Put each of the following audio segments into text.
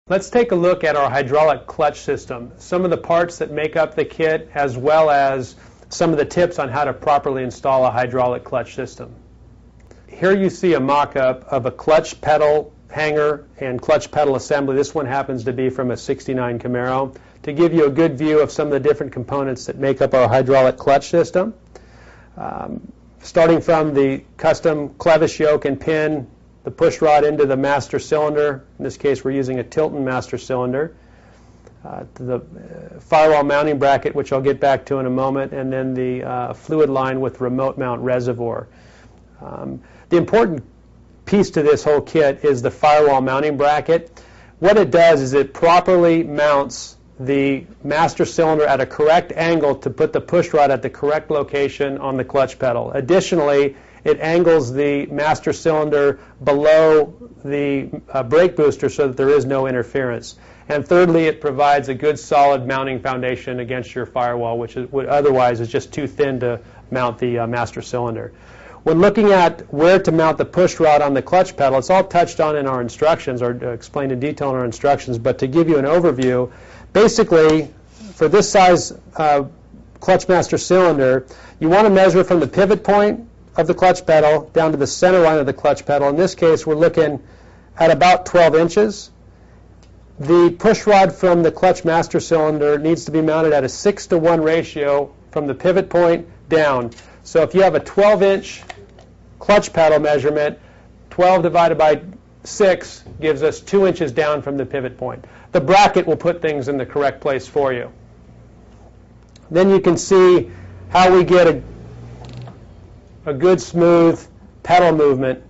Let's take a look at our hydraulic clutch system, some of the parts that make up the kit, as well as some of the tips on how to properly install a hydraulic clutch system. Here you see a mock-up of a clutch pedal hanger and clutch pedal assembly. This one happens to be from a 69 Camaro, to give you a good view of some of the different components that make up our hydraulic clutch system. Starting from the custom clevis yoke and pin, the push rod into the master cylinder. In this case, we're using a Tilton master cylinder. The firewall mounting bracket, which I'll get back to in a moment, and then the fluid line with remote mount reservoir. The important piece to this whole kit is the firewall mounting bracket. What it does is it properly mounts the master cylinder at a correct angle to put the push rod at the correct location on the clutch pedal. Additionally, it angles the master cylinder below the brake booster so that there is no interference. And thirdly, it provides a good solid mounting foundation against your firewall, which would otherwise is just too thin to mount the master cylinder. When looking at where to mount the push rod on the clutch pedal, it's all touched on in our instructions, or explained in detail in our instructions, but to give you an overview, basically for this size clutch master cylinder, you want to measure from the pivot point of the clutch pedal down to the center line of the clutch pedal. In this case, we're looking at about 12 inches. The push rod from the clutch master cylinder needs to be mounted at a 6-to-1 ratio from the pivot point down. So if you have a 12-inch clutch pedal measurement, 12 divided by 6 gives us 2 inches down from the pivot point. The bracket will put things in the correct place for you. Then you can see how we get a good smooth pedal movement,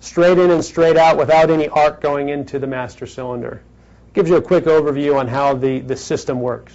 straight in and straight out without any arc going into the master cylinder. Gives you a quick overview on how the system works.